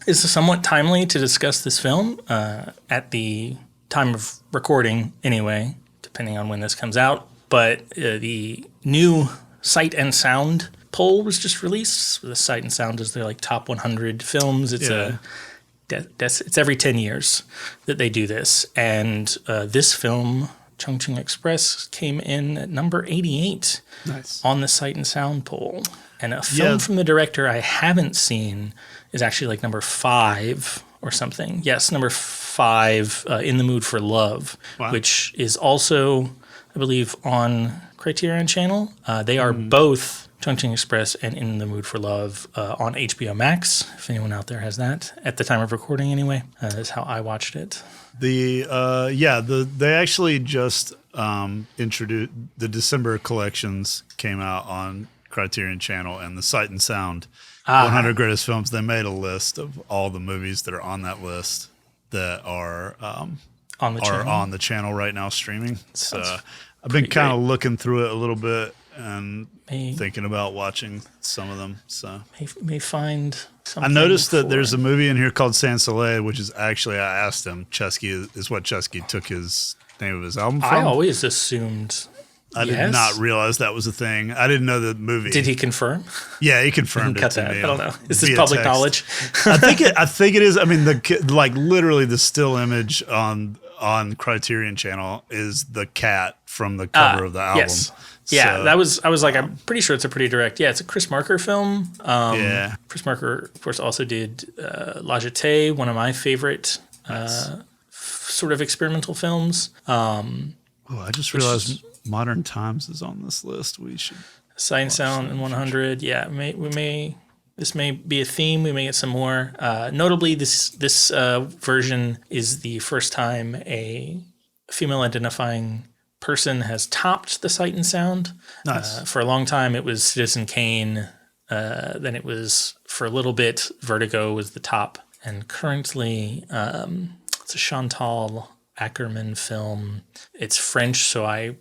It's somewhat timely to discuss this film at the time of recording anyway, depending on when this comes out. But the new Sight and Sound poll was just released. The Sight and Sound is their like top 100 films. It's it's every 10 years that they do this. And this film, Chungking Express, came in at number 88 on the Sight and Sound poll. And a film from the director I haven't seen is actually like number 5 or something. Yes, number 5, In the Mood for Love, which is also, I believe, on Criterion Channel. They are both Chungking Express and In the Mood for Love on HBO Max. If anyone out there has that at the time of recording, anyway, that's how I watched it. They actually just introduced the December collections came out on Criterion Channel and the Sight and Sound 100 Greatest Films. They made a list of all the movies that are on that list that are on the channel right now streaming. So I've been kind of looking through it a little bit and thinking about watching some of them. So may find something. I noticed that there's a movie in here called Sans Soleil, which is actually, I asked him, Chesky is what Chesky took his name of his album from. I always assumed. I did not realize that was a thing. I didn't know the movie. Did he confirm? Yeah, he confirmed it to me. I don't know. Is this public knowledge? I think it is. I mean, literally the still image on Criterion Channel is the cat from the cover of the album. Yes. Yeah, I was like, I'm pretty sure it's a pretty direct. Yeah, it's a Chris Marker film. Chris Marker, of course, also did La Jetée, one of my favorite sort of experimental films. I just realized Modern Times is on this list. We should Sight and Sound and 100. Yeah, this may be a theme. We may get some more. Notably, this version is the first time a female identifying person has topped the Sight and Sound. Nice. For a long time, it was Citizen Kane. Then it was, for a little bit, Vertigo was the top. And currently, it's a Chantal Akerman film. It's French, so I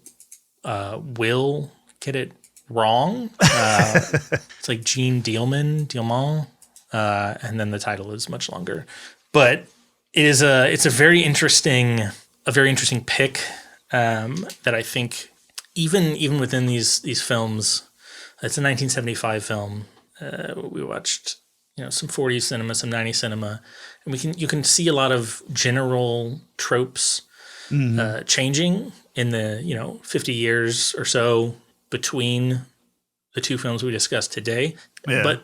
will get it wrong. It's like Jean Dielman, and then the title is much longer. But it's a very interesting pick that I think even within these films, it's a 1975 film. We watched some 40s cinema, some 90s cinema, and you can see a lot of general tropes changing in the 50 years or so between the two films we discussed today. Yeah. But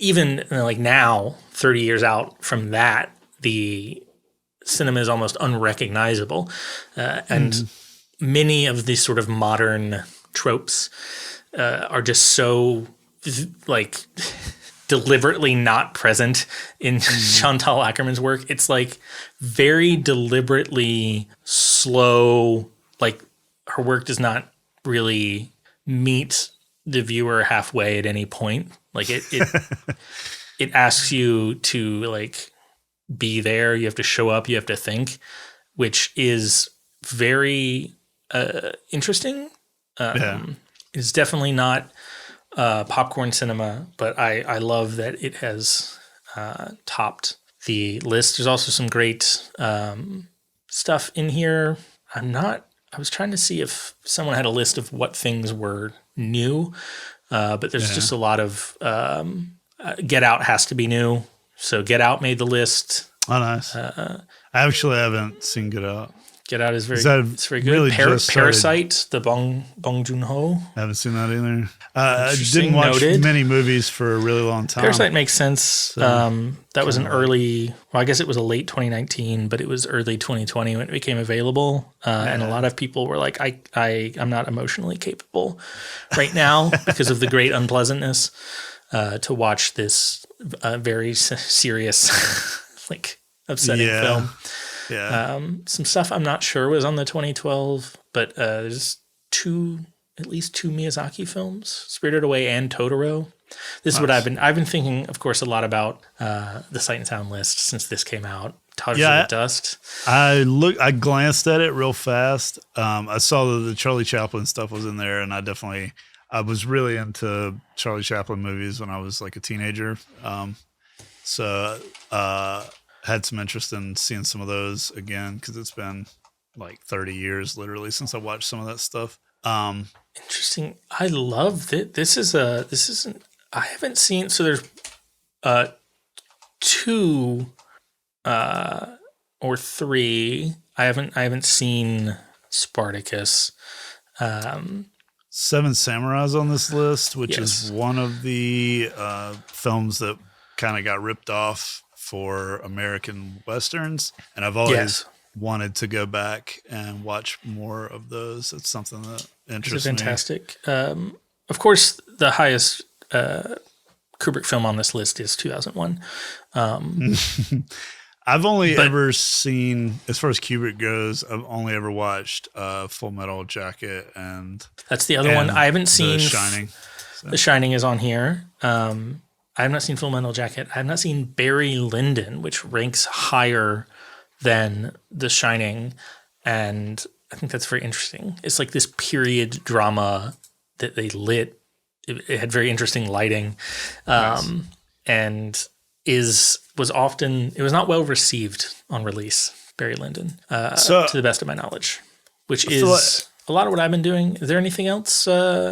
even like now, 30 years out from that, the cinema is almost unrecognizable. And many of these sort of modern tropes are just so like deliberately not present in Chantal Akerman's work. It's like very deliberately slow, like her work does not really meet the viewer halfway at any point. Like it asks you to like be there. You have to show up. You have to think, which is very interesting. It's definitely not popcorn cinema, but I love that it has topped the list. There's also some great stuff in here. I was trying to see if someone had a list of what things were new, but there's just a lot of Get Out has to be new. So Get Out made the list. Oh, nice. I actually haven't seen Get Out. Get Out is very good. Really Parasite, the Bong Joon-ho. I haven't seen that either. I didn't watch many movies for a really long time. Parasite makes sense. So, that was an early, I guess it was a late 2019, but it was early 2020 when it became available. And a lot of people were like, I'm not emotionally capable right now because of the great unpleasantness to watch this very serious, like upsetting film. Yeah. Some stuff I'm not sure was on the 2012, but there's at least two Miyazaki films, Spirited Away and Totoro. This is what I've been thinking, of course, a lot about the Sight and Sound list since this came out. Touch of Dust. I glanced at it real fast. I saw that the Charlie Chaplin stuff was in there, and I was really into Charlie Chaplin movies when I was like a teenager. So had some interest in seeing some of those again because it's been like 30 years literally since I watched some of that stuff. Interesting. I love it. I haven't seen, so there's two or three. I haven't seen Spartacus. Seven Samurais on this list, which is one of the films that kind of got ripped off for American Westerns. And I've always wanted to go back and watch more of those. It's something that interests me. Fantastic. of course, the highest Kubrick film on this list is 2001. I've only ever seen, as far as Kubrick goes, I've only ever watched Full Metal Jacket and that's the other one. I haven't seen The Shining. The Shining is on here. I have not seen Full Metal Jacket. I have not seen Barry Lyndon, which ranks higher than The Shining, and I think that's very interesting. It's like this period drama that they lit. It had very interesting lighting, and it was not well received on release. Barry Lyndon, to the best of my knowledge, which is a lot of what I've been doing. Is there anything else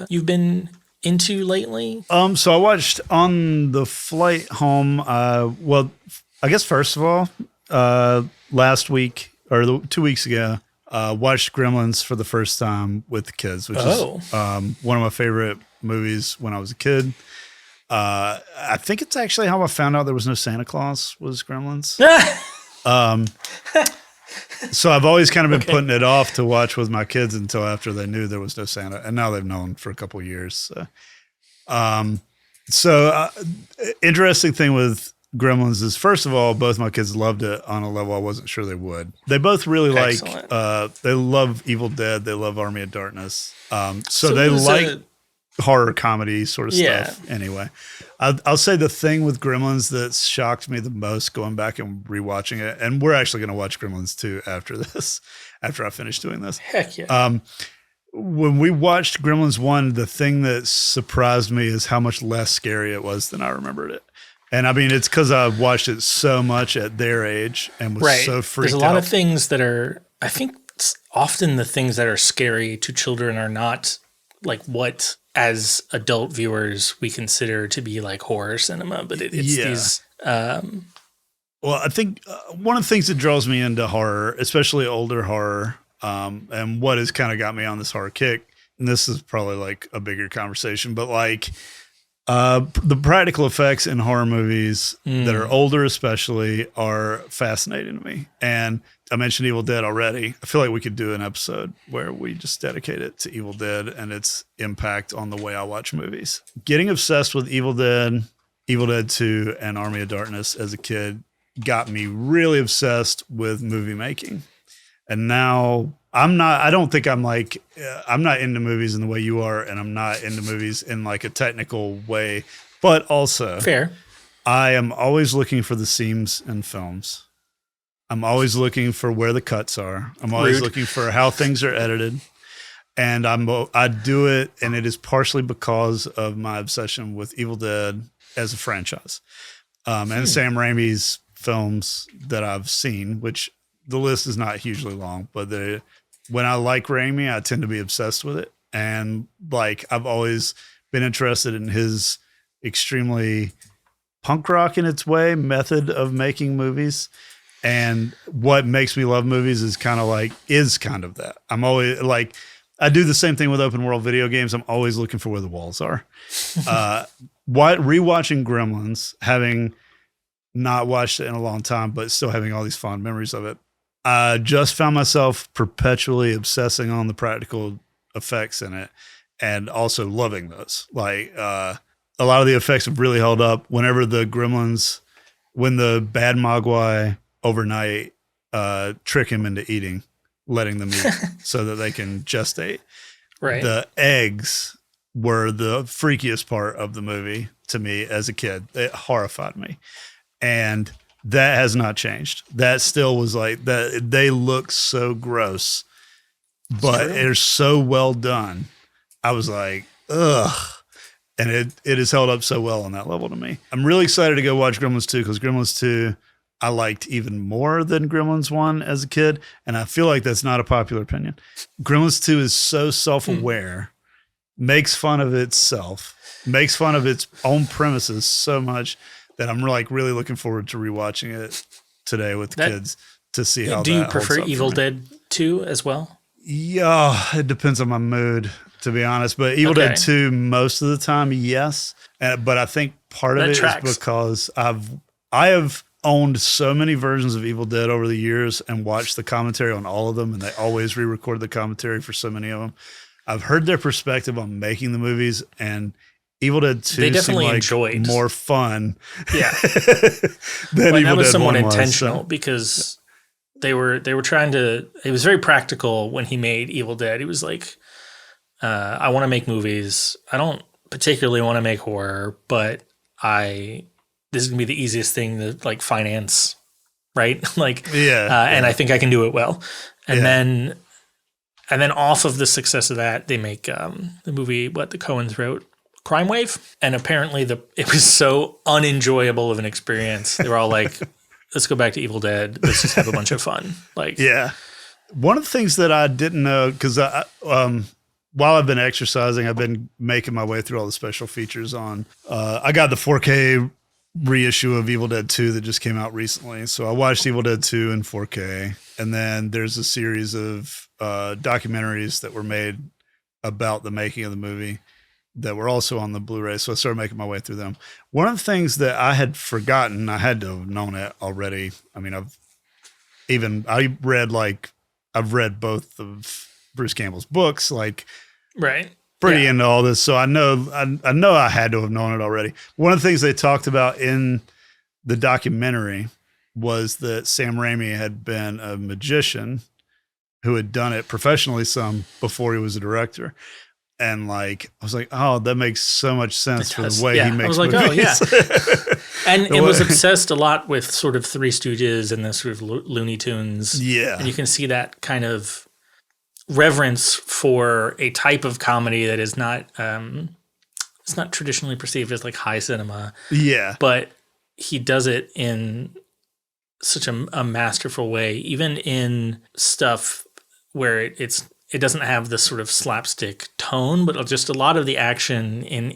you've been into lately? So I watched on the flight home. Well, I guess first of all, last week or 2 weeks ago, watched Gremlins for the first time with the kids, which is one of my favorite movies when I was a kid. I think it's actually how I found out there was no Santa Claus was Gremlins. So I've always kind of been putting it off to watch with my kids until after they knew there was no Santa, and now they've known for a couple of years. Interesting thing with Gremlins is, first of all, both my kids loved it on a level I wasn't sure they would. They both really they love Evil Dead. They love Army of Darkness. So they like horror comedy sort of stuff. Anyway, I'll say the thing with Gremlins that shocked me the most going back and rewatching it, and we're actually going to watch Gremlins 2 after this, after I finish doing this. Heck yeah. When we watched Gremlins 1, the thing that surprised me is how much less scary it was than I remembered it. And I mean, it's because I watched it so much at their age and was so freaked out. There's a lot of things that are, I think often the things that are scary to children are not like what as adult viewers we consider to be like horror cinema, but it's these. Well, I think one of the things that draws me into horror, especially older horror, and what has kind of got me on this horror kick, and this is probably like a bigger conversation, but like the practical effects in horror movies that are older especially are fascinating to me. And I mentioned Evil Dead already. I feel like we could do an episode where we just dedicate it to Evil Dead and its impact on the way I watch movies. Getting obsessed with Evil Dead 2, and Army of Darkness as a kid got me really obsessed with movie making. And now I'm not into movies in the way you are, and I'm not into movies in like a technical way, but also fair. I am always looking for the seams in films. I'm always looking for where the cuts are. I'm always looking for how things are edited. And I do it, and it is partially because of my obsession with Evil Dead as a franchise. And Sam Raimi's films that I've seen, which the list is not hugely long, but when I like Raimi, I tend to be obsessed with it. And like, I've always been interested in his extremely punk rock in its way method of making movies. And what makes me love movies is kind of that. I'm always like, I do the same thing with open world video games. I'm always looking for where the walls are. Rewatching Gremlins, having not watched it in a long time, but still having all these fond memories of it, I just found myself perpetually obsessing on the practical effects in it and also loving those. Like, a lot of the effects have really held up. Whenever the Gremlins, when the bad Mogwai overnight trick him into letting them eat so that they can gestate. Right. The eggs were the freakiest part of the movie to me as a kid. It horrified me. And that has not changed. That still was like that. They look so gross, but they're so well done. I was like, ugh. And it has held up so well on that level to me. I'm really excited to go watch Gremlins 2 because Gremlins 2 I liked even more than Gremlins 1 as a kid. And I feel like that's not a popular opinion. Gremlins 2 is so self-aware, makes fun of itself, makes fun of its own premises so much that I'm like really looking forward to rewatching it today with the kids to see how do you prefer Evil Dead 2 as well? Yeah, it depends on my mood, to be honest. But Evil Dead 2 most of the time, yes. But I think part of it is because I have owned so many versions of Evil Dead over the years and watched the commentary on all of them, and they always re-record the commentary for so many of them. I've heard their perspective on making the movies, and Evil Dead 2 They definitely seemed like enjoyed more fun. Yeah. than That Evil was Dead somewhat 1 was, intentional so. because they were trying to. It was very practical when he made Evil Dead. He was like, I want to make movies. I don't particularly want to make horror, but this is gonna be the easiest thing to like finance, right? like, and I think I can do it well. And then off of the success of that, they make the movie what the Coens wrote, Crime Wave, and apparently it was so unenjoyable of an experience. They were all like, let's go back to Evil Dead. Let's just have a bunch of fun. Like, yeah. One of the things that I didn't know, because while I've been exercising, I've been making my way through all the special features on. I got the 4K reissue of Evil Dead 2 that just came out recently. So I watched Evil Dead 2 in 4K. And then there's a series of documentaries that were made about the making of the movie that were also on the Blu-ray. So I started making my way through them. One of the things that I had forgotten, I had to have known it already. I mean, I've read both of Bruce Campbell's books, like right. pretty into all this. So I know I had to have known it already. One of the things they talked about in the documentary was that Sam Raimi had been a magician who had done it professionally some before he was a director. And like, I was like, oh, that makes so much sense for the way he makes movies. I was like, oh, yeah. And it was obsessed a lot with sort of Three Stooges and the sort of Looney Tunes. Yeah. And you can see that kind of reverence for a type of comedy that is not, it's not traditionally perceived as like high cinema. Yeah. But he does it in such a masterful way, even in stuff where it doesn't have this sort of slapstick tone, but just a lot of the action in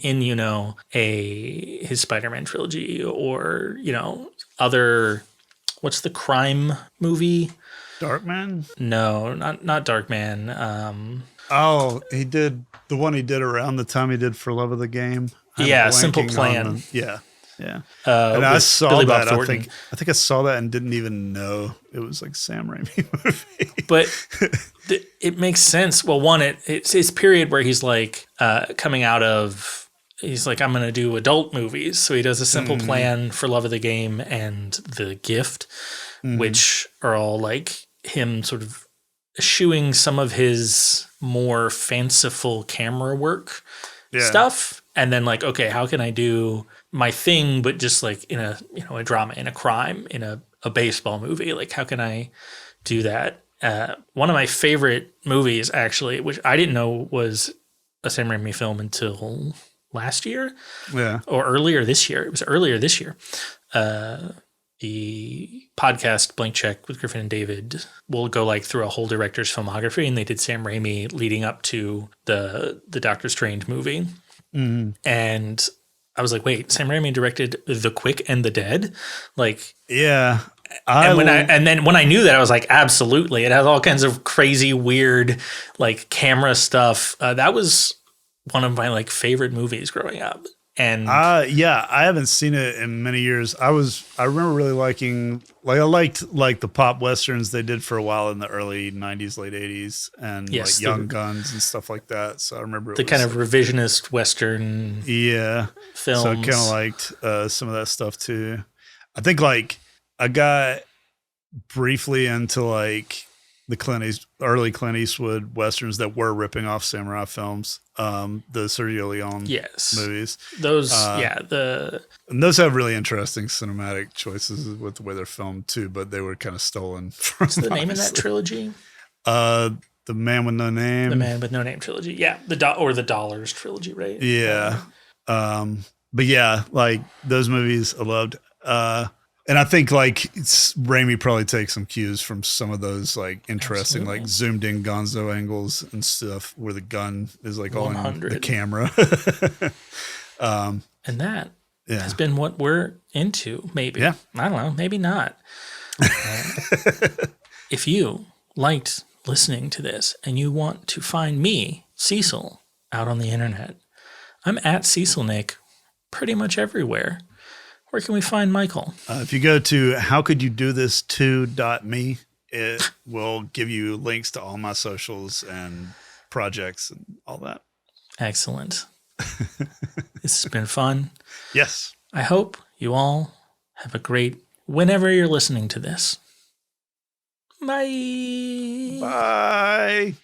his Spider-Man trilogy, or other, what's the crime movie? Darkman? No, not Darkman. He did the one he did around the time he did For Love of the Game. Simple Plan. Yeah. And I saw Billy that. Bob I Thornton. think I saw that and didn't even know it was like Sam Raimi movie. But it makes sense. Well, one, it's his period where he's like coming out of. He's like, I'm going to do adult movies. So he does a Simple Plan, For Love of the Game, and The Gift, which are all like him sort of eschewing some of his more fanciful camera work stuff. And then like, okay, how can I do my thing, but just like in a drama, in a crime, in a baseball movie? Like, how can I do that? One of my favorite movies, actually, which I didn't know was a Sam Raimi film until last year, or earlier this year. It was earlier this year. The podcast Blank Check with Griffin and David will go like through a whole director's filmography, and they did Sam Raimi leading up to the Doctor Strange movie. And I was like, wait, Sam Raimi directed The Quick and the Dead? Like, yeah. And then when I knew that, I was like, absolutely. It has all kinds of crazy, weird, like camera stuff. That was one of my like favorite movies growing up. And I haven't seen it in many years. I remember really liking, like, I liked like the pop westerns they did for a while in the early 90s, late 80s, and like Young Guns and stuff like that. So I remember the kind of revisionist western films. So I kind of liked some of that stuff too. I think like I got briefly into like the early Clint Eastwood westerns that were ripping off samurai films, the Sergio Leone movies. Those, and those have really interesting cinematic choices with the way they're filmed too, but they were kind of stolen from. What's the name of that trilogy? The Man with No Name. The Man with No Name trilogy. Yeah, the Dollars trilogy, right? Yeah. But yeah, like those movies I loved. And I think like Raimi probably takes some cues from some of those like interesting, like zoomed in gonzo angles and stuff where the gun is like all in the camera. And that has been what we're into, maybe. Yeah. I don't know, maybe not. If you liked listening to this and you want to find me, Cecil, out on the internet, I'm at Cecil Nick pretty much everywhere. Where can we find Mikal? If you go to howcouldyoudothisto.me, it will give you links to all my socials and projects and all that. Excellent. This has been fun. Yes. I hope you all have a great whenever you're listening to this. Bye. Bye.